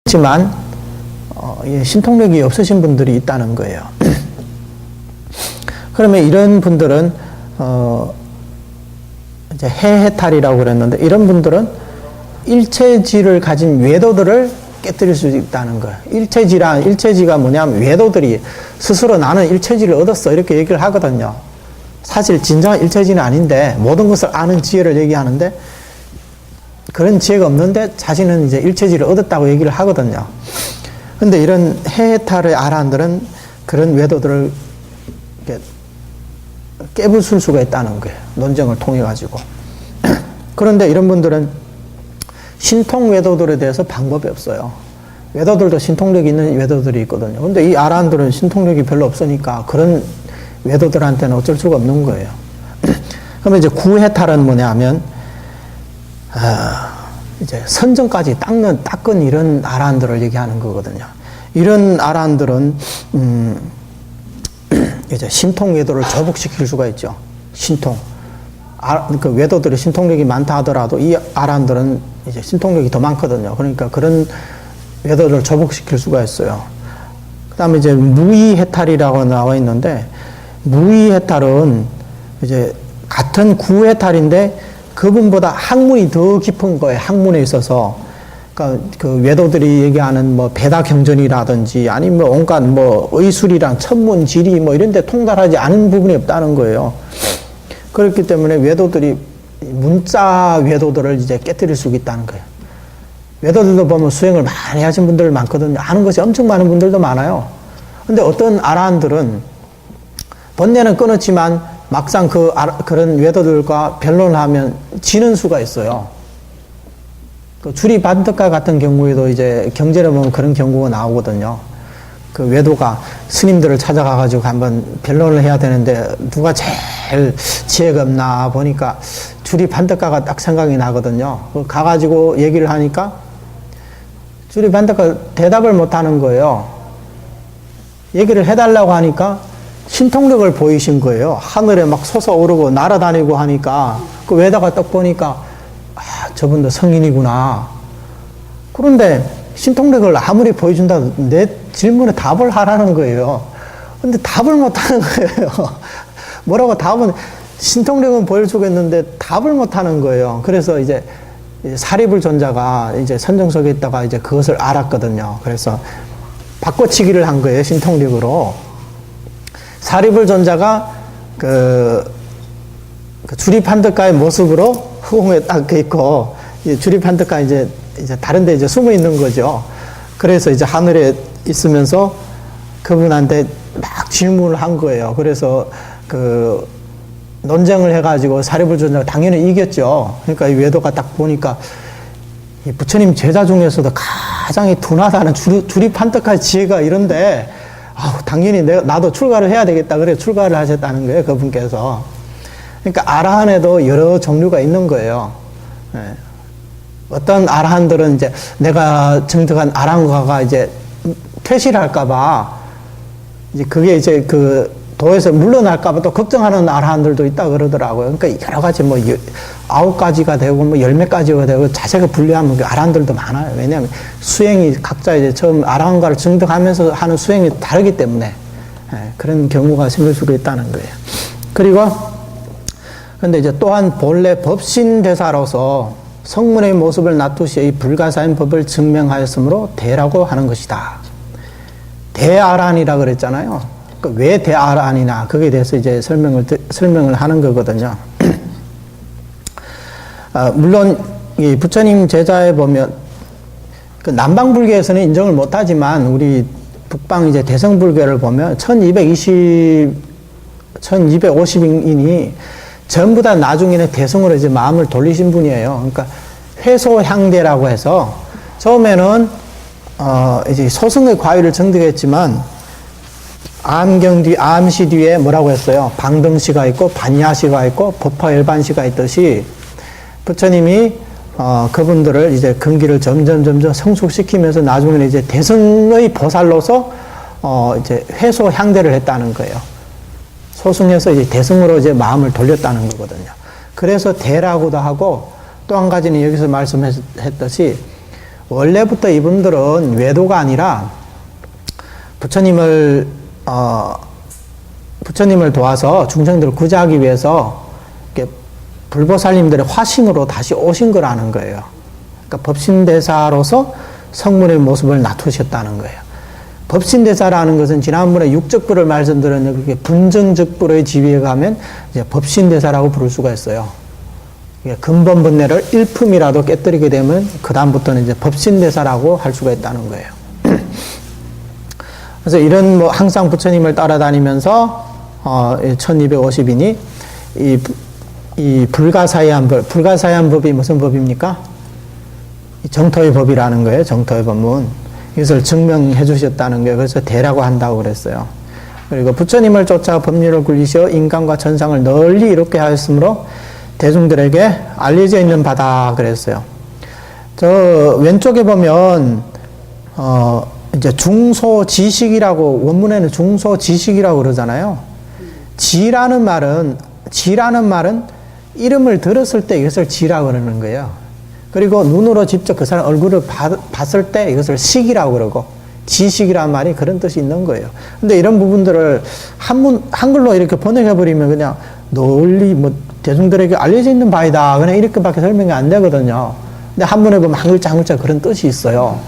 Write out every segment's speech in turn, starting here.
하지만 신통력이 없으신 분들이 있다는 거예요. 그러면 이런 분들은 이제 해해탈이라고 그랬는데, 이런 분들은 일체지를 가진 외도들을 깨뜨릴 수 있다는 거예요. 일체지가 뭐냐면 외도들이 스스로 나는 일체지를 얻었어 이렇게 얘기를 하거든요. 사실 진정한 일체지는 아닌데 모든 것을 아는 지혜를 얘기하는데, 그런 지혜가 없는데 자신은 이제 일체지를 얻었다고 얘기를 하거든요. 근데 이런 해해탈의 아라한들은 그런 외도들을 깨부술 수가 있다는 거예요. 논쟁을 통해 가지고. 그런데 이런 분들은 신통 외도들에 대해서 방법이 없어요. 외도들도 신통력이 있는 외도들이 있거든요. 근데 이 아라한들은 신통력이 별로 없으니까 그런 외도들한테는 어쩔 수가 없는 거예요. 그러면 이제 구해탈은 뭐냐 하면, 이제 선정까지 닦은 이런 아라한들을 얘기하는 거거든요. 이런 아라한들은, 이제 신통 외도를 저복시킬 수가 있죠. 신통. 그 외도들이 신통력이 많다 하더라도 이 아라한들은 이제 신통력이 더 많거든요. 그러니까 그런 외도를 저복시킬 수가 있어요. 그 다음에 이제 무의해탈이라고 나와 있는데, 무의해탈은 이제 같은 구해탈인데 그분보다 학문이 더 깊은 거예요. 학문에 있어서. 그러니까 그 외도들이 얘기하는 뭐 배다경전이라든지 아니면 온갖 뭐 의술이랑 천문, 지리 뭐 이런 데 통달하지 않은 부분이 없다는 거예요. 그렇기 때문에 외도들이 문자 외도들을 이제 깨뜨릴 수 있다는 거예요. 외도들도 보면 수행을 많이 하신 분들 많거든요. 아는 것이 엄청 많은 분들도 많아요. 근데 어떤 아라한들은 번뇌는 끊었지만 막상 그런 외도들과 변론을 하면 지는 수가 있어요. 그 주리반득가 같은 경우에도 이제 경전에 보면 그런 경우가 나오거든요. 그 외도가 스님들을 찾아가가지고 한번 변론을 해야 되는데 누가 제일 지혜가 없나 보니까 주리반득가가 딱 생각이 나거든요. 가가지고 얘기를 하니까 주리반득가 대답을 못 하는 거예요. 얘기를 해달라고 하니까 신통력을 보이신 거예요. 하늘에 막 솟아오르고 날아다니고 하니까 그 외다가 딱 보니까 저분도 성인이구나. 그런데 신통력을 아무리 보여준다도 내 질문에 답을 하라는 거예요. 근데 답을 못 하는 거예요. 뭐라고 답은, 신통력은 보여주겠는데 답을 못 하는 거예요. 그래서 이제 사리불존자가 이제 선정석에 있다가 이제 그것을 알았거든요. 그래서 바꿔치기를 한 거예요. 신통력으로. 사리불존자가 그 주리판득가의 모습으로 후공에 딱 있고, 주리판득가 이제 다른 데 이제 숨어 있는 거죠. 그래서 이제 하늘에 있으면서 그분한테 막 질문을 한 거예요. 그래서 그 논쟁을 해가지고 사리불존자가 당연히 이겼죠. 그러니까 이 외도가 딱 보니까 이 부처님 제자 중에서도 가장 둔하다는 주리판득가의 지혜가 이런데, 당연히 나도 출가를 해야 되겠다. 그래 출가를 하셨다는 거예요. 그분께서. 그러니까 아라한에도 여러 종류가 있는 거예요. 네. 어떤 아라한들은 이제 내가 정득한 아라한가가 이제 퇴실할까봐, 이제 그게 이제 그 도에서 물러날까봐 또 걱정하는 아라한들도 있다 그러더라고요. 그러니까 여러 가지 뭐 9가지가 되고 뭐 10몇 가지가 되고 자세가 불리하면 아라한들도 많아요. 왜냐하면 수행이 각자 이제 처음 아라한가를 정득하면서 하는 수행이 다르기 때문에, 그런 경우가 생길 수가 있다는 거예요. 그리고 근데 이제 또한 본래 법신대사로서 성문의 모습을 놔두시어 이 불가사인 법을 증명하였으므로 대라고 하는 것이다. 대아란이라 그랬잖아요. 그러니까 왜 대아란이나 거기에 대해서 이제 설명을 하는 거거든요. 물론 이 부처님 제자에 보면 그 남방불교에서는 인정을 못하지만 우리 북방 이제 대성불교를 보면 1250인이 전부 다 나중에는 대성으로 이제 마음을 돌리신 분이에요. 그러니까 회소향대라고 해서 처음에는 이제 소승의 과위를 정득했지만 암시 뒤에 뭐라고 했어요? 방등시가 있고 반야시가 있고 법화열반시가 있듯이 부처님이 그분들을 이제 근기를 점점 성숙시키면서 나중에는 이제 대성의 보살로서 이제 회소향대를 했다는 거예요. 소승해서 이제 대승으로 이제 마음을 돌렸다는 거거든요. 그래서 대라고도 하고, 또 한 가지는 여기서 말씀했듯이 원래부터 이분들은 외도가 아니라 부처님을 도와서 중생들을 구제하기 위해서 이렇게 불보살님들의 화신으로 다시 오신 거라는 거예요. 그러니까 법신대사로서 성문의 모습을 나타내셨다는 거예요. 법신대사라는 것은 지난번에 육적불을 말씀드렸는데 그게 분정적불의 지위에 가면 이제 법신대사라고 부를 수가 있어요. 근본 본래를 일품이라도 깨뜨리게 되면 그 다음부터는 이제 법신대사라고 할 수가 있다는 거예요. 그래서 이런 뭐 항상 부처님을 따라다니면서 1250인이 이 불가사의한 법이 무슨 법입니까? 정토의 법이라는 거예요. 정토의 법문. 이것을 증명해 주셨다는 거예요. 그래서 대라고 한다고 그랬어요. 그리고 부처님을 쫓아 법률을 굴리시어 인간과 천상을 널리 이롭게 하였으므로 대중들에게 알려져 있는 바다 그랬어요. 저 왼쪽에 보면 이제 중소지식이라고 원문에는 중소지식이라고 그러잖아요. 지라는 말은 이름을 들었을 때 이것을 지라고 그러는 거예요. 그리고 눈으로 직접 그 사람 얼굴을 봤을 때 이것을 식이라고 그러고 지식이라는 말이 그런 뜻이 있는 거예요. 근데 이런 부분들을 한글로 이렇게 번역해버리면 그냥 널리 뭐 대중들에게 알려져 있는 바이다. 그냥 이렇게밖에 설명이 안 되거든요. 근데 한문에 보면 한 글자 한 글자 그런 뜻이 있어요.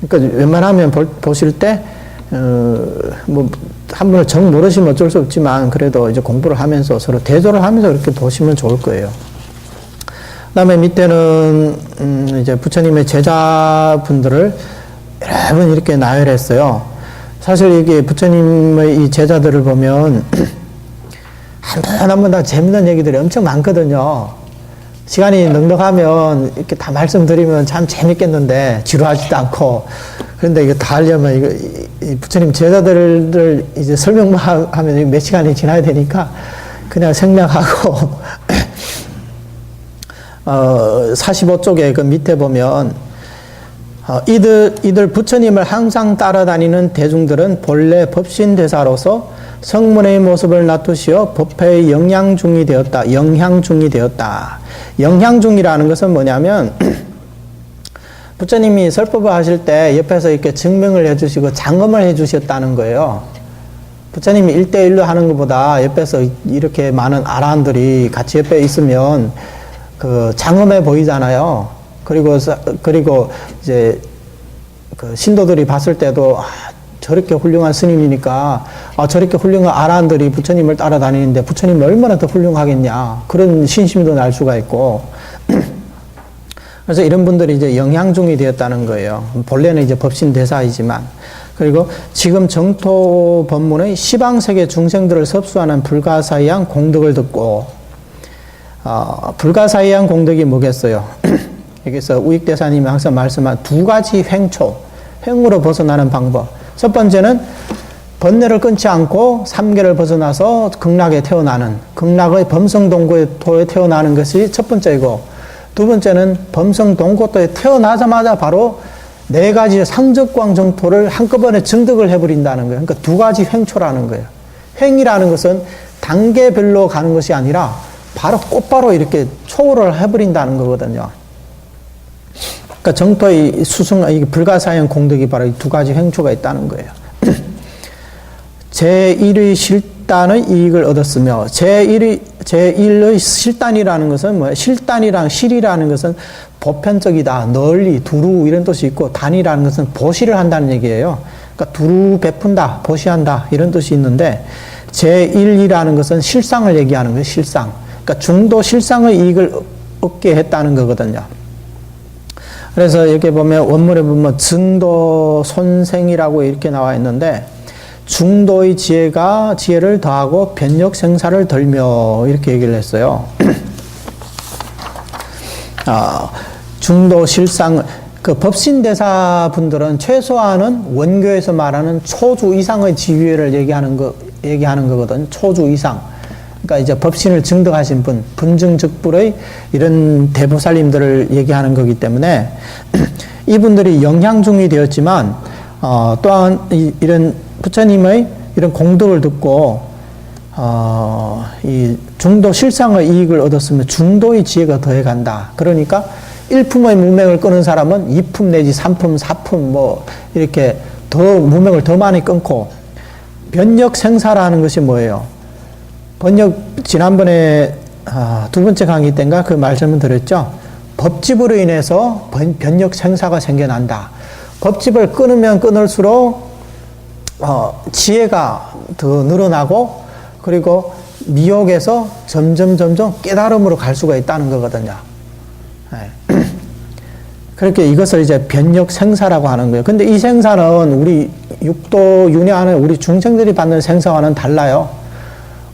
그러니까 웬만하면 보실 때, 뭐, 한문을 정 모르시면 어쩔 수 없지만 그래도 이제 공부를 하면서 서로 대조를 하면서 이렇게 보시면 좋을 거예요. 그 다음에 밑에는, 이제 부처님의 제자분들을 여러 분 이렇게 나열했어요. 사실 이게 부처님의 이 제자들을 보면 한 번 다 재밌는 얘기들이 엄청 많거든요. 시간이 넉넉하면 이렇게 다 말씀드리면 참 재밌겠는데 지루하지도 않고 그런데 이거 다 하려면 이 부처님 제자들을 이제 설명만 하면 몇 시간이 지나야 되니까 그냥 생략하고 45쪽에 그 밑에 보면 이들 부처님을 항상 따라다니는 대중들은 본래 법신대사로서 성문의 모습을 나타시어 법회의 영향중이 되었다. 영향중이라는 것은 뭐냐면 부처님이 설법을 하실 때 옆에서 이렇게 증명을 해주시고 장엄을 해주셨다는 거예요. 부처님이 1대1로 하는 것보다 옆에서 이렇게 많은 아라한들이 같이 옆에 있으면 그 장엄해 보이잖아요. 그리고 이제 그 신도들이 봤을 때도 저렇게 훌륭한 스님이니까 저렇게 훌륭한 아라한들이 부처님을 따라다니는데 부처님이 얼마나 더 훌륭하겠냐 그런 신심도 날 수가 있고 그래서 이런 분들이 이제 영향중이 되었다는 거예요. 본래는 이제 법신대사이지만 그리고 지금 정토 법문의 시방세계 중생들을 섭수하는 불가사의한 공덕을 듣고 불가사의한 공덕이 뭐겠어요? 여기서 우익대사님이 항상 말씀한 두 가지 횡으로 벗어나는 방법. 첫 번째는 번뇌를 끊지 않고 삼계를 벗어나서 극락에 태어나는 극락의 범성동고토에 태어나는 것이 첫 번째이고 두 번째는 범성동고토에 태어나자마자 바로 네 가지 상적광 정토를 한꺼번에 증득을 해버린다는 거예요. 그러니까 두 가지 횡초라는 거예요. 횡이라는 것은 단계별로 가는 것이 아니라 바로 곧바로 이렇게 초월을 해버린다는 거거든요. 그러니까 정토의 이 불가사의한 공덕이 바로 이 두 가지 횡초가 있다는 거예요. 제1의 실단의 이익을 얻었으며 제1의 실단이라는 것은 뭐예요? 실이라는 것은 보편적이다, 널리, 두루 이런 뜻이 있고 단이라는 것은 보시를 한다는 얘기예요. 그러니까 두루 베푼다, 보시한다 이런 뜻이 있는데 제1이라는 것은 실상을 얘기하는 거예요. 실상. 그러니까 중도 실상의 이익을 얻게 했다는 거거든요. 그래서 이렇게 보면 원문에 보면 증도 손생이라고 이렇게 나와 있는데 중도의 지혜를 더하고 변력 생사를 덜며 이렇게 얘기를 했어요. 중도 실상 그 법신대사 분들은 최소한은 원교에서 말하는 초주 이상의 지위를 얘기하는 거거든. 초주 이상. 그러니까 이제 법신을 증득하신 분, 분증즉불의 이런 대보살님들을 얘기하는 거기 때문에 이분들이 영향중이 되었지만 또한 이런 부처님의 이런 공덕을 듣고 이 중도 실상의 이익을 얻었으면 중도의 지혜가 더해간다. 그러니까 일품의 무명을 끊은 사람은 이품 내지 삼품, 사품 뭐 이렇게 더 무명을 더 많이 끊고, 변역 생사라는 것이 뭐예요? 지난번에 두 번째 강의 때인가 그 말씀을 드렸죠. 법집으로 인해서 변역 생사가 생겨난다. 법집을 끊으면 끊을수록 지혜가 더 늘어나고, 그리고 미혹에서 점점 깨달음으로 갈 수가 있다는 거거든요. 네. 그렇게 이것을 이제 변역 생사라고 하는 거예요. 근데 이 생사는 우리 육도 윤회하는 우리 중생들이 받는 생사와는 달라요.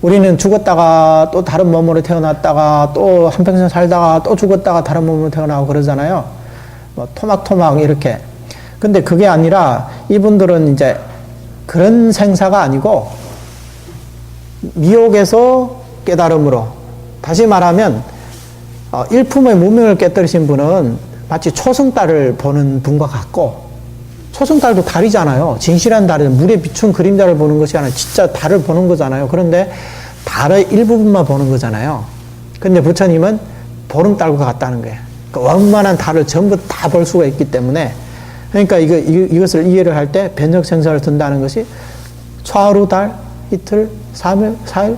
우리는 죽었다가 또 다른 몸으로 태어났다가 또 한평생 살다가 또 죽었다가 다른 몸으로 태어나고 그러잖아요. 뭐 토막토막 이렇게. 근데 그게 아니라 이분들은 이제 그런 생사가 아니고 미혹에서 깨달음으로, 다시 말하면 일품의 무명을 깨뜨리신 분은 마치 초승달을 보는 분과 같고, 초승달도 달이잖아요. 진실한 달은 물에 비춘 그림자를 보는 것이 아니라 진짜 달을 보는 거잖아요. 그런데 달의 일부분만 보는 거잖아요. 근데 부처님은 보름달과 같다는 거예요. 그러니까 원만한 달을 전부 다 볼 수가 있기 때문에, 그러니까 이것을 이해를 할 때 변역생사를 든다는 것이 하루, 달, 이틀, 3일, 4일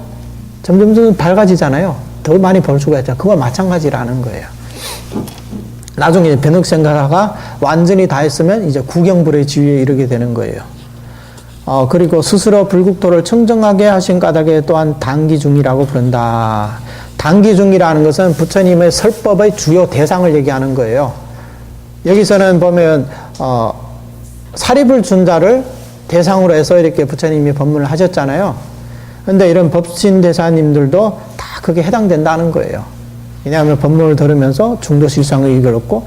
점점 밝아지잖아요. 더 많이 볼 수가 있잖아요. 그와 마찬가지라는 거예요. 나중에 변역생사가 완전히 다 했으면 이제 구경불의 지위에 이르게 되는 거예요. 그리고 스스로 불국토를 청정하게 하신 까닭에 또한 단기중이라고 부른다. 단기중이라는 것은 부처님의 설법의 주요 대상을 얘기하는 거예요. 여기서는 보면 사립을 준 자를 대상으로 해서 이렇게 부처님이 법문을 하셨잖아요. 근데 이런 법신대사님들도 다 그게 해당된다는 거예요. 왜냐하면 법문을 들으면서 중도실상을 이끌었고,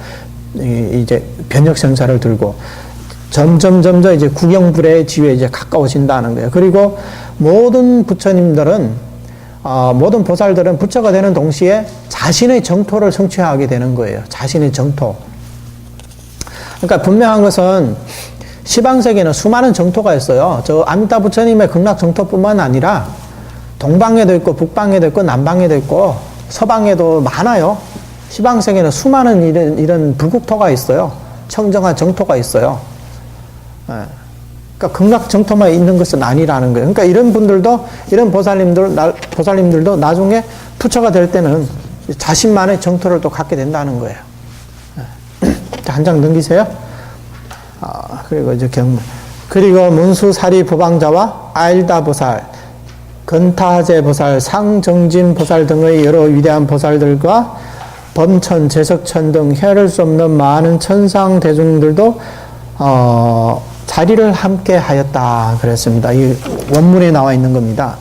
이제 변역생사를 들고, 점점 이제 구경불의 지위에 이제 가까워진다는 거예요. 그리고 모든 부처님들은, 모든 보살들은 부처가 되는 동시에 자신의 정토를 성취하게 되는 거예요. 자신의 정토. 그러니까 분명한 것은 시방세계는 수많은 정토가 있어요. 저 아미타 부처님의 극락 정토뿐만 아니라 동방에도 있고 북방에도 있고 남방에도 있고 서방에도 많아요. 시방세계는 수많은 이런 불국토가 있어요. 청정한 정토가 있어요. 그러니까 극락 정토만 있는 것은 아니라는 거예요. 그러니까 이런 분들도, 이런 보살님들도 나중에 부처가 될 때는 자신만의 정토를 또 갖게 된다는 거예요. 한 장 넘기세요. 그리고 이제 경문. 그리고 문수사리 보방자와 아일다 보살, 근타제 보살, 상정진 보살 등의 여러 위대한 보살들과 범천, 제석천 등 헤아릴 수 없는 많은 천상 대중들도 자리를 함께 하였다 그랬습니다. 이 원문에 나와 있는 겁니다.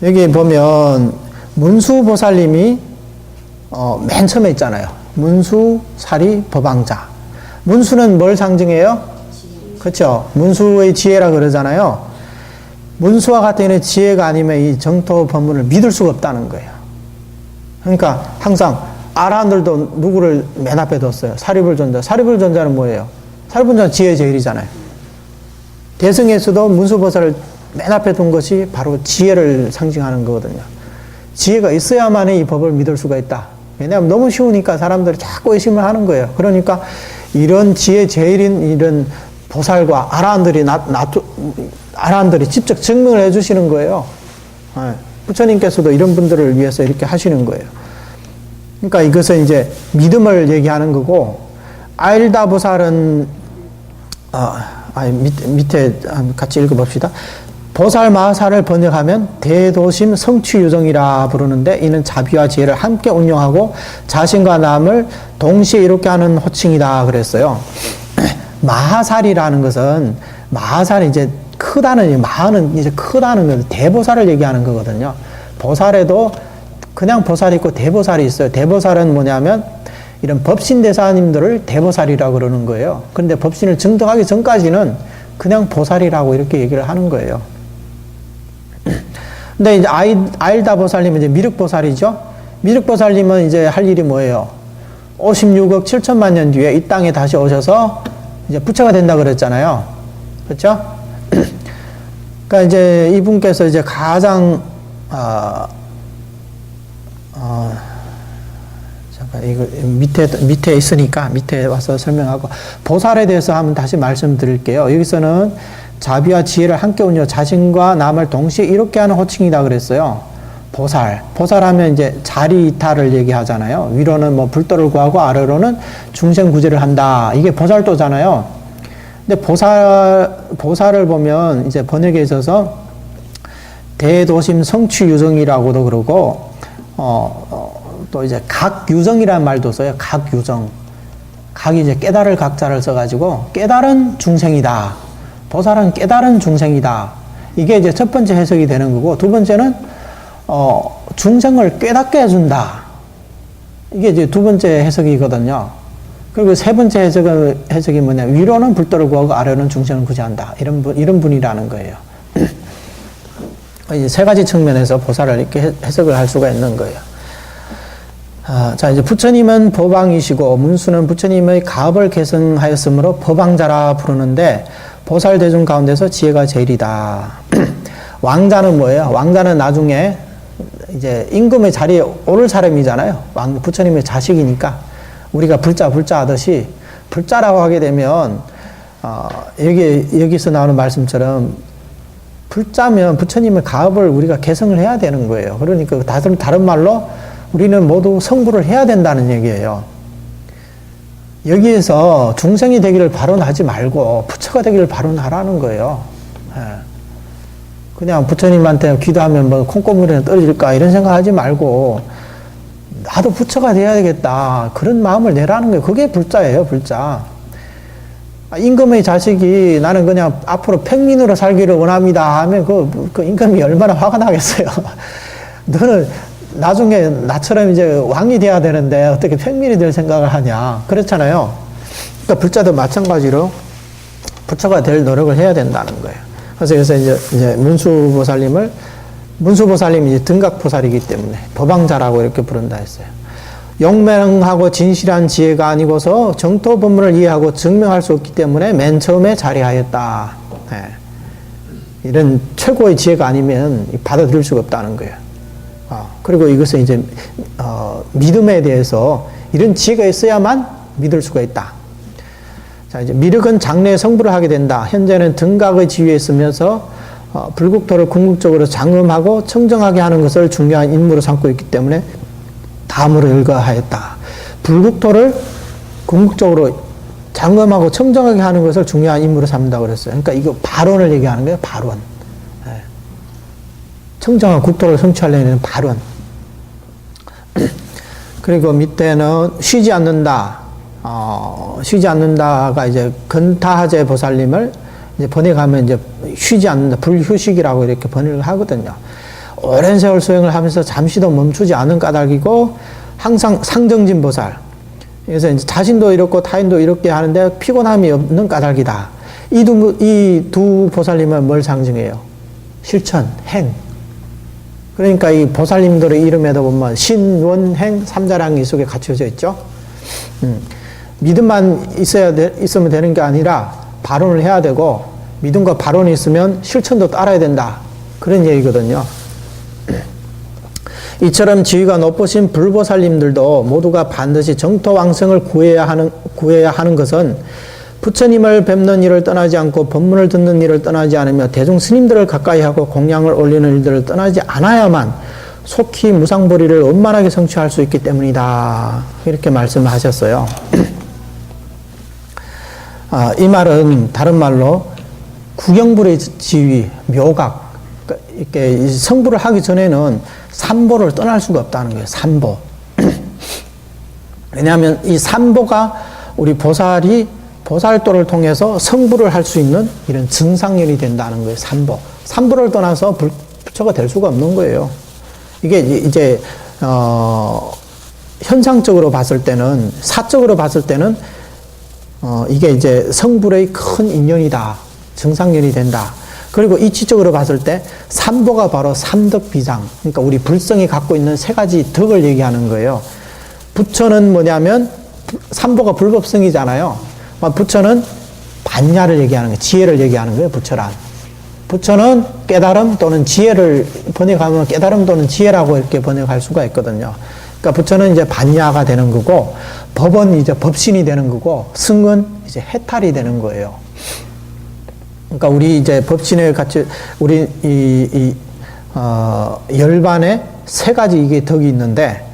여기 보면 문수보살님이 맨 처음에 있잖아요. 문수사리 법왕자. 문수는 뭘 상징해요? 그렇죠. 문수의 지혜라 그러잖아요. 문수와 같은 지혜가 아니면 이 정토 법문을 믿을 수가 없다는 거예요. 그러니까 항상 아라한들도 누구를 맨 앞에 뒀어요? 사리불존자. 사리불존자는 뭐예요? 사리불존자는 지혜 제일이잖아요. 대승에서도 문수보살을 맨 앞에 둔 것이 바로 지혜를 상징하는 거거든요. 지혜가 있어야만 이 법을 믿을 수가 있다. 왜냐하면 너무 쉬우니까 사람들이 자꾸 의심을 하는 거예요. 그러니까 이런 지혜 제일인 이런 보살과 아라한들이 직접 증명을 해주시는 거예요. 부처님께서도 이런 분들을 위해서 이렇게 하시는 거예요. 그러니까 이것은 이제 믿음을 얘기하는 거고, 아일다 보살은 밑에 같이 읽어봅시다. 보살 마하사를 번역하면 대도심 성취유정이라 부르는데, 이는 자비와 지혜를 함께 운용하고 자신과 남을 동시에 이롭게 하는 호칭이다 그랬어요. 마하살이라는 것은, 마하살이 이제 크다는, 마하는 이제 크다는 거, 대보살을 얘기하는 거거든요. 보살에도 그냥 보살이 있고 대보살이 있어요. 대보살은 뭐냐면 이런 법신대사님들을 대보살이라고 그러는 거예요. 그런데 법신을 증득하기 전까지는 그냥 보살이라고 이렇게 얘기를 하는 거예요. 근데 이제 아일다 보살님은 이제 미륵보살이죠. 미륵보살님은 이제 할 일이 뭐예요? 56억 7천만 년 뒤에 이 땅에 다시 오셔서 이제 부처가 된다 그랬잖아요. 그렇죠? 그러니까 이제 이분께서 이제 가장 잠깐, 이거 밑에 있으니까 밑에 와서 설명하고, 보살에 대해서 한번 다시 말씀드릴게요. 여기서는 자비와 지혜를 함께 운여 자신과 남을 동시에 이롭게 하는 호칭이다 그랬어요. 보살. 보살하면 이제 자리이타를 얘기하잖아요. 위로는 뭐 불도를 구하고 아래로는 중생 구제를 한다. 이게 보살도잖아요. 근데 보살을 보면 이제 번역에 있어서 대도심 성취유정이라고도 그러고, 또 이제 각유정이라는 말도 써요. 각유정. 각이 이제 깨달을 각자를 써가지고, 깨달은 중생이다. 보살은 깨달은 중생이다. 이게 이제 첫 번째 해석이 되는 거고, 두 번째는, 중생을 깨닫게 해준다. 이게 이제 두 번째 해석이거든요. 그리고 세 번째 해석이 뭐냐. 위로는 불도를 구하고 아래로는 중생을 구제한다. 이런 분이라는 거예요. 이제 세 가지 측면에서 보살을 이렇게 해석을 할 수가 있는 거예요. 자, 이제 부처님은 법왕이시고, 문수는 부처님의 가업을 계승하였으므로 법왕자라 부르는데, 보살대중 가운데서 지혜가 제일이다. 왕자는 뭐예요? 왕자는 나중에 이제 임금의 자리에 오를 사람이잖아요. 부처님의 자식이니까. 우리가 불자 하듯이, 불자라고 하게 되면, 여기서 나오는 말씀처럼, 불자면 부처님의 가업을 우리가 계승을 해야 되는 거예요. 그러니까 다른 말로 우리는 모두 성불을 해야 된다는 얘기예요. 여기에서 중생이 되기를 발언하지 말고 부처가 되기를 발언하라는 거예요. 그냥 부처님한테 기도하면 뭐 콩고물에 떨어질까 이런 생각하지 말고 나도 부처가 돼야 되겠다 그런 마음을 내라는 거예요. 그게 불자예요. 불자. 임금의 자식이 나는 그냥 앞으로 평민으로 살기를 원합니다 하면 그 임금이 얼마나 화가 나겠어요. 너는 나중에 나처럼 이제 왕이 돼야 되는데 어떻게 평민이 될 생각을 하냐. 그렇잖아요. 그러니까 불자도 마찬가지로 부처가 될 노력을 해야 된다는 거예요. 그래서 이제 문수보살님이 이제 등각보살이기 때문에 법왕자라고 이렇게 부른다 했어요. 용맹하고 진실한 지혜가 아니고서 정토 법문을 이해하고 증명할 수 없기 때문에 맨 처음에 자리하였다. 이런 최고의 지혜가 아니면 받아들일 수가 없다는 거예요. 그리고 이것은 이제 믿음에 대해서 이런 지혜가 있어야만 믿을 수가 있다. 자, 이제 미륵은 장래에 성불을 하게 된다. 현재는 등각의 지위에 있으면서 불국토를 궁극적으로 장엄하고 청정하게 하는 것을 중요한 임무로 삼고 있기 때문에 다음으로 일가하였다. 불국토를 궁극적으로 장엄하고 청정하게 하는 것을 중요한 임무로 삼는다고 그랬어요. 그러니까 이거 발언을 얘기하는 거예요. 발언. 청정한 국토를 성취하려는 발언. 그리고 밑에는 쉬지 않는다. 쉬지 않는다가 이제 근타하제 보살님을 이제 번역하면 이제 쉬지 않는다. 불휴식이라고 이렇게 번역을 하거든요. 오랜 세월 수행을 하면서 잠시도 멈추지 않은 까닭이고 항상 상정진 보살. 그래서 이제 자신도 이렇고 타인도 이렇게 하는데 피곤함이 없는 까닭이다. 이 두 보살님은 뭘 상징해요? 실천, 행. 그러니까 이 보살님들의 이름에도 보면 신원행 삼자랑이 속에 갖춰져 있죠. 믿음만 있으면 되는 게 아니라 발언을 해야 되고 믿음과 발언이 있으면 실천도 따라야 된다. 그런 얘기거든요. 이처럼 지위가 높으신 불보살님들도 모두가 반드시 정토왕성을 구해야 하는 것은 부처님을 뵙는 일을 떠나지 않고 법문을 듣는 일을 떠나지 않으며 대중 스님들을 가까이 하고 공양을 올리는 일들을 떠나지 않아야만 속히 무상보리를 원만하게 성취할 수 있기 때문이다. 이렇게 말씀을 하셨어요. 이 말은 다른 말로 구경불의 지위, 묘각, 이렇게 성불을 하기 전에는 삼보를 떠날 수가 없다는 거예요. 삼보. 왜냐하면 이 삼보가 우리 보살도를 통해서 성불을 할 수 있는 이런 증상연이 된다는 거예요. 삼보. 삼보를 떠나서 부처가 될 수가 없는 거예요. 이게 이제 현상적으로 봤을 때는, 사적으로 봤을 때는 이게 이제 성불의 큰 인연이다. 증상연이 된다. 그리고 이치적으로 봤을 때 삼보가 바로 삼덕비상. 그러니까 우리 불성이 갖고 있는 세 가지 덕을 얘기하는 거예요. 부처는 뭐냐면 삼보가 불법성이잖아요. 부처는 반야를 얘기하는 거예요. 지혜를 얘기하는 거예요. 부처란. 부처는 깨달음 또는 지혜를 번역하면 깨달음 또는 지혜라고 이렇게 번역할 수가 있거든요. 그러니까 부처는 이제 반야가 되는 거고, 법은 이제 법신이 되는 거고, 승은 이제 해탈이 되는 거예요. 그러니까 우리 이제 법신에 같이, 우리 열반에 세 가지 이게 덕이 있는데,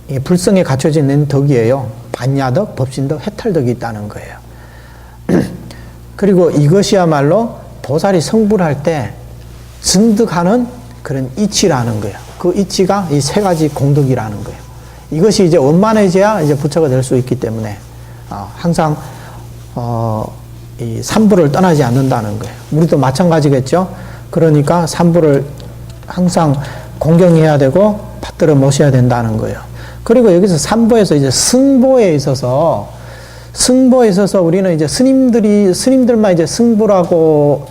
이 불성에 갖춰져 있는 덕이에요. 반야덕, 법신덕, 해탈덕이 있다는 거예요. 그리고 이것이야말로 보살이 성불할 때 증득하는 그런 이치라는 거예요. 그 이치가 이 세 가지 공덕이라는 거예요. 이것이 이제 원만해져야 이제 부처가 될 수 있기 때문에 항상 이 삼부를 떠나지 않는다는 거예요. 우리도 마찬가지겠죠. 그러니까 삼부를 항상 공경해야 되고 받들어 모셔야 된다는 거예요. 그리고 여기서 삼부에서 이제 승보에 있어서 우리는 이제 스님들만 이제 승부라고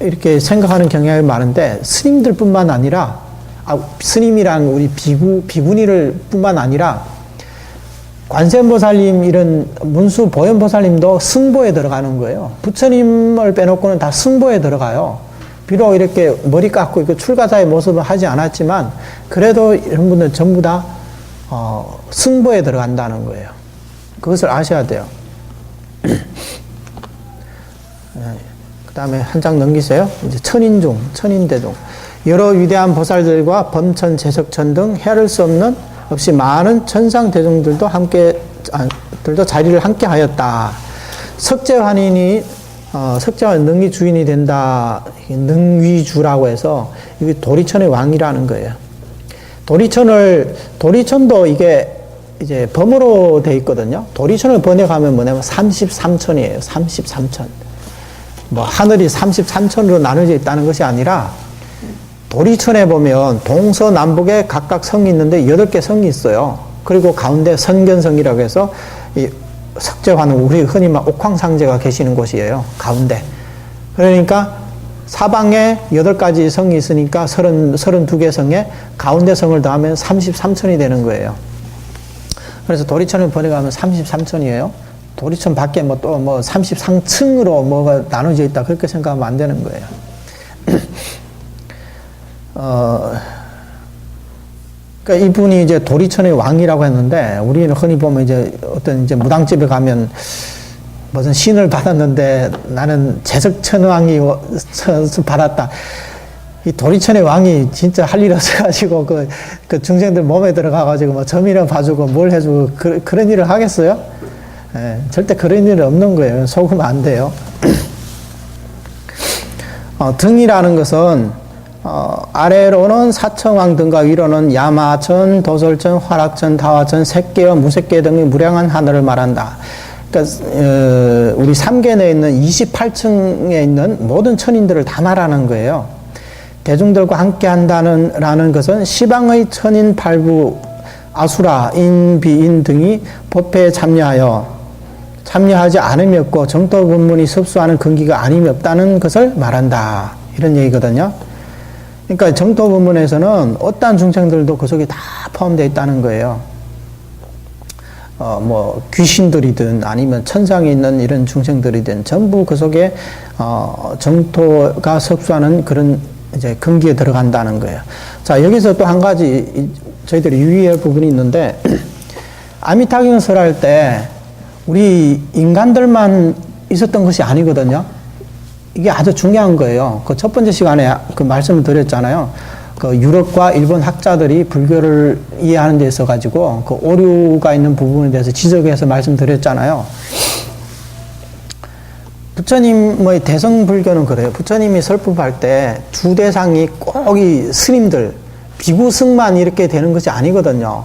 이렇게 생각하는 경향이 많은데, 스님들뿐만 아니라 스님이랑 우리 비구니를 뿐만 아니라 관세음보살님 이런 문수 보현보살님도 승보에 들어가는 거예요. 부처님을 빼놓고는 다 승보에 들어가요. 비록 이렇게 머리 깎고 이거 출가자의 모습을 하지 않았지만 그래도 이런 분들 전부 다 승보에 들어간다는 거예요. 그것을 아셔야 돼요. 그 다음에 한 장 넘기세요. 이제 천인중, 천인대중. 여러 위대한 보살들과 범천, 제석천 등 헤아릴 수 없는 없이 많은 천상 대중들도 자리를 함께 하였다. 석재환인이 석재환 능위 주인이 된다. 능위주라고 해서 이게 도리천의 왕이라는 거예요. 도리천도 이게 이제 범으로 돼 있거든요. 도리천을 번역하면 뭐냐면 33천이에요. 33천. 뭐 하늘이 33천으로 나눠져 있다는 것이 아니라, 도리천에 보면 동서남북에 각각 성이 있는데 8개 성이 있어요. 그리고 가운데 선견성이라고 해서 이 석재화는 우리 흔히 말 옥황상제가 계시는 곳이에요. 가운데. 그러니까 사방에 8가지 성이 있으니까 32개 성에 가운데 성을 더하면 33천이 되는 거예요. 그래서 도리천을 번역하면 33천이에요. 도리천 밖에 또 33층으로 뭐가 나눠져 있다. 그렇게 생각하면 안 되는 거예요. 그러니까 이분이 이제 도리천의 왕이라고 했는데, 우리는 흔히 보면 이제 어떤 이제 무당집에 가면 무슨 신을 받았는데 나는 제석천왕이 받았다. 이 도리천의 왕이 진짜 할 일 없어가지고 그 중생들 몸에 들어가가지고 뭐 점이나 봐주고 뭘 해주고 그런 일을 하겠어요? 예, 절대 그런 일은 없는 거예요. 속으면 안 돼요. 등이라는 것은 아래로는 사천왕 등과 위로는 야마천, 도솔천, 화락천, 다화천, 색계와 무색계 등의 무량한 하늘을 말한다. 그러니까 우리 3계 내에 있는 28층에 있는 모든 천인들을 다 말하는 거예요. 대중들과 함께 한다는 것은 시방의 천인 팔부, 아수라, 인, 비인 등이 법회에 참여하지 않음이 없고 정토 본문이 섭수하는 근기가 아님이 없다는 것을 말한다. 이런 얘기거든요. 그러니까 정토 본문에서는 어떠한 중생들도 그 속에 다 포함되어 있다는 거예요. 뭐 귀신들이든 아니면 천상에 있는 이런 중생들이든 전부 그 속에 정토가 섭수하는 그런 이제 근기에 들어간다는 거예요. 자, 여기서 또 한 가지 저희들이 유의할 부분이 있는데, 아미타경 설할 때 우리 인간들만 있었던 것이 아니거든요. 이게 아주 중요한 거예요. 그 첫 번째 시간에 그 말씀을 드렸잖아요. 그 유럽과 일본 학자들이 불교를 이해하는 데 있어 가지고 그 오류가 있는 부분에 대해서 지적해서 말씀드렸잖아요. 부처님의 대성불교는 그래요. 부처님이 설법할 때 주 대상이 꼭 이 스님들, 비구승만 이렇게 되는 것이 아니거든요.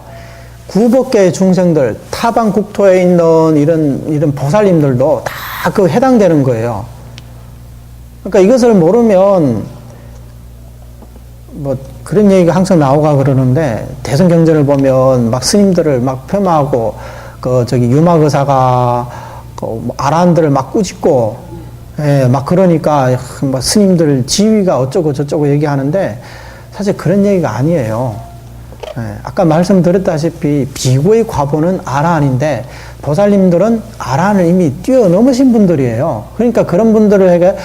구법계의 중생들, 타방 국토에 있는 이런 보살님들도 다 그 해당되는 거예요. 그러니까 이것을 모르면 뭐 그런 얘기가 항상 나오가 그러는데, 대성경전을 보면 막 스님들을 막 폄하하고 유마거사가 아라한들을 막 꾸짖고, 예, 막 그러니까 막 스님들 지위가 어쩌고 저쩌고 얘기하는데 사실 그런 얘기가 아니에요. 예, 아까 말씀드렸다시피 비구의 과보는 아라한인데 보살님들은 아라한을 이미 뛰어넘으신 분들이에요. 그러니까 그런 분들에게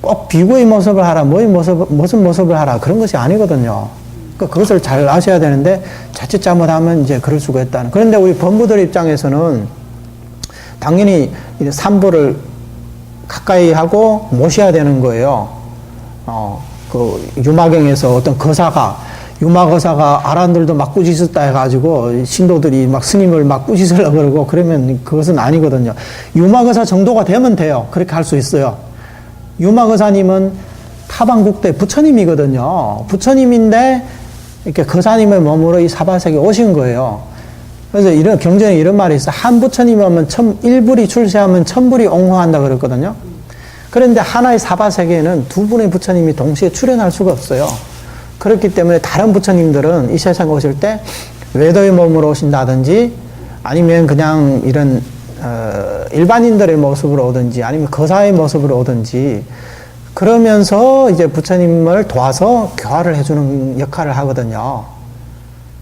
꼭 비구의 모습을 하라, 무슨 모습을 하라, 그런 것이 아니거든요. 그러니까 그것을 잘 아셔야 되는데, 자칫 잘못하면 이제 그럴 수가 있다는. 그런데 우리 법무들 입장에서는 당연히 삼보를 가까이 하고 모셔야 되는 거예요. 그 유마경에서 어떤 유마거사가 아란들도 막 꾸짖었다 해가지고 신도들이 막 스님을 막 꾸짖으려고 그러고 그러면 그것은 아니거든요. 유마거사 정도가 되면 돼요. 그렇게 할 수 있어요. 유마거사님은 타방국대 부처님이거든요. 부처님인데 이렇게 거사님의 몸으로 이 사바세계에 오신 거예요. 그래서 이런 경전에 이런 말이 있어요. 한 부처님이 오면 일불이 출세하면 천불이 옹호한다 그랬거든요. 그런데 하나의 사바세계에는 두 분의 부처님이 동시에 출현할 수가 없어요. 그렇기 때문에 다른 부처님들은 이 세상에 오실 때 외도의 몸으로 오신다든지 아니면 그냥 이런 일반인들의 모습으로 오든지 아니면 거사의 모습으로 오든지 그러면서 이제 부처님을 도와서 교화를 해주는 역할을 하거든요.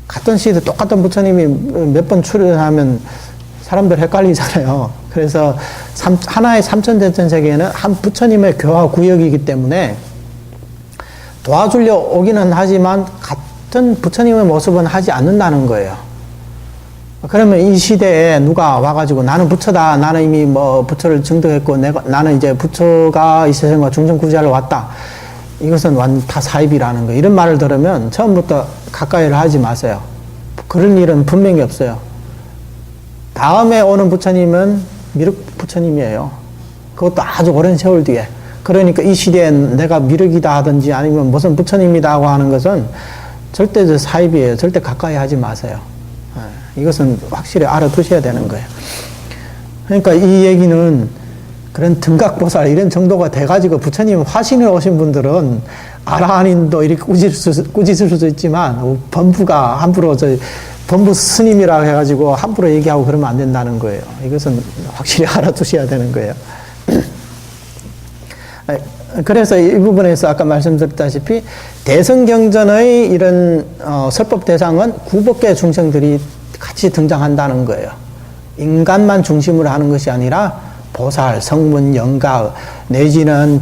같은 시대 똑같은 부처님이 몇 번 출연하면 사람들 헷갈리잖아요. 그래서 하나의 삼천대천 세계에는 한 부처님의 교화 구역이기 때문에 도와주려 오기는 하지만 같은 부처님의 모습은 하지 않는다는 거예요. 그러면 이 시대에 누가 와가지고 나는 부처다, 나는 이미 뭐 부처를 증득했고 나는 이제 부처가 이 세상과 중생구자를 왔다, 이것은 다 사입이라는 거예요. 이런 말을 들으면 처음부터 가까이를 하지 마세요. 그런 일은 분명히 없어요. 다음에 오는 부처님은 미륵 부처님이에요. 그것도 아주 오랜 세월 뒤에. 그러니까 이 시대에 내가 미륵이다 하든지 아니면 무슨 부처님이다 하고 하는 것은 절대 사입이에요. 절대 가까이 하지 마세요. 이것은 확실히 알아두셔야 되는 거예요. 그러니까 이 얘기는 그런 등각보살 이런 정도가 돼가지고 부처님 화신을 오신 분들은 아라한인도 이렇게 꾸짖을 수도 있지만 범부가 함부로 범부 스님이라고 해가지고 함부로 얘기하고 그러면 안 된다는 거예요. 이것은 확실히 알아두셔야 되는 거예요. 그래서 이 부분에서 아까 말씀드렸다시피 대성경전의 이런 설법 대상은 9법계 중생들이 같이 등장한다는 거예요. 인간만 중심으로 하는 것이 아니라 보살, 성문, 영가 내지는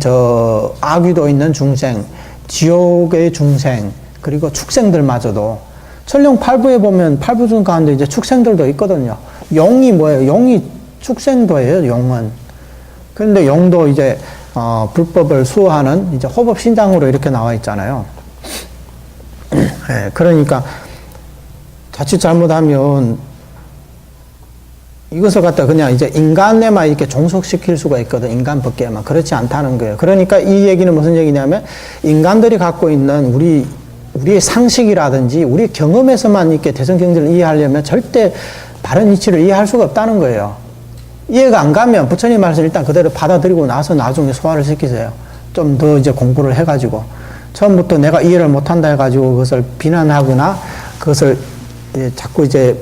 아귀도 있는 중생, 지옥의 중생, 그리고 축생들마저도 천령 8부에 보면 8부 중 가운데 이제 축생들도 있거든요. 용이 뭐예요? 용이 축생도예요, 용은. 그런데 용도 이제 불법을 수호하는 이제 호법 신장으로 이렇게 나와 있잖아요. 네, 그러니까 자칫 잘못하면 이것을 갖다 그냥 이제 인간에만 이렇게 종속시킬 수가 있거든. 인간 법계에만. 그렇지 않다는 거예요. 그러니까 이 얘기는 무슨 얘기냐면 인간들이 갖고 있는 우리의 상식이라든지 우리 경험에서만 이렇게 대성경전을 이해하려면 절대 바른 이치를 이해할 수가 없다는 거예요. 이해가 안 가면 부처님 말씀 일단 그대로 받아들이고 나서 나중에 소화를 시키세요. 좀 더 이제 공부를 해가지고. 처음부터 내가 이해를 못한다 해가지고 그것을 비난하거나 그것을 자꾸 이제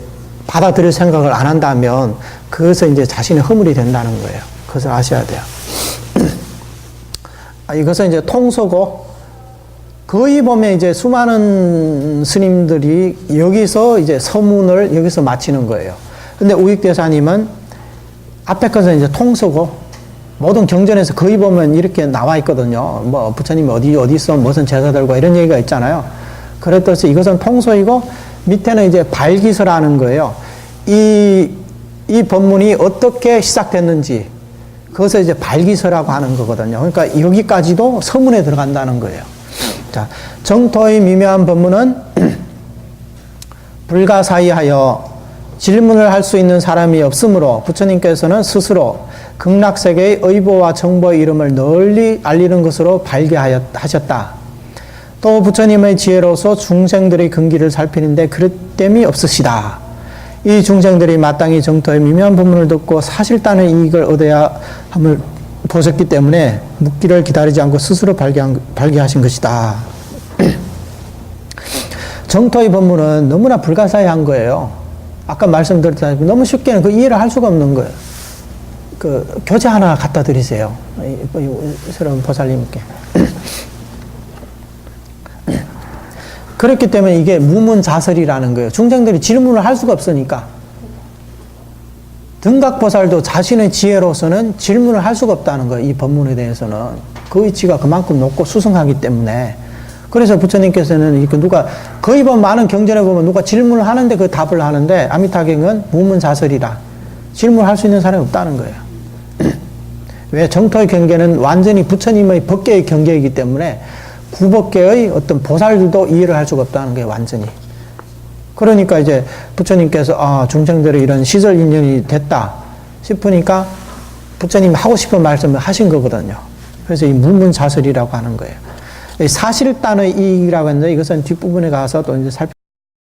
받아들일 생각을 안 한다면 그것은 이제 자신의 허물이 된다는 거예요. 그것을 아셔야 돼요. 이것은 이제 통소고 거의 보면 이제 수많은 스님들이 여기서 이제 서문을 여기서 마치는 거예요. 근데 우익대사님은 앞에 것은 이제 통소고 모든 경전에서 거의 보면 이렇게 나와 있거든요. 뭐 부처님이 어디 있어 무슨 제사들과 이런 얘기가 있잖아요. 그랬듯이 이것은 통소이고 밑에는 이제 발기서라는 거예요. 이 법문이 어떻게 시작됐는지 그것을 이제 발기서라고 하는 거거든요. 그러니까 여기까지도 서문에 들어간다는 거예요. 자, 정토의 미묘한 법문은 불가사의하여 질문을 할 수 있는 사람이 없으므로 부처님께서는 스스로 극락세계의 의보와 정보의 이름을 널리 알리는 것으로 발기하셨다. 또 부처님의 지혜로서 중생들의 근기를 살피는데 그릇됨이 없으시다. 이 중생들이 마땅히 정토의 미묘한 법문을 듣고 사실단의 이익을 얻어야 함을 보셨기 때문에 묻기를 기다리지 않고 스스로 발기하신 것이다. 정토의 법문은 너무나 불가사의한 거예요. 아까 말씀드렸다시피 너무 쉽게는 그 이해를 할 수가 없는 거예요. 그 교재 하나 갖다 드리세요. 새로운 보살님께. 그렇기 때문에 이게 무문자설이라는 거예요. 중생들이 질문을 할 수가 없으니까. 등각보살도 자신의 지혜로서는 질문을 할 수가 없다는 거예요. 이 법문에 대해서는. 그 위치가 그만큼 높고 수승하기 때문에 그래서 부처님께서는 이렇게 누가 거의 보면 많은 경전에 보면 누가 질문을 하는데 그 답을 하는데 아미타경은 무문사설이라 질문할 수 있는 사람이 없다는 거예요. 왜 정토의 경계는 완전히 부처님의 법계의 경계이기 때문에 구법계의 어떤 보살들도 이해를 할 수가 없다는 거예요, 완전히. 그러니까 이제 부처님께서 중생들의 이런 시설 인연이 됐다 싶으니까 부처님이 하고 싶은 말씀을 하신 거거든요. 그래서 이 무문사설이라고 하는 거예요. 사실단의 이익이라고 하는데 이것은 뒷부분에 가서 또 이제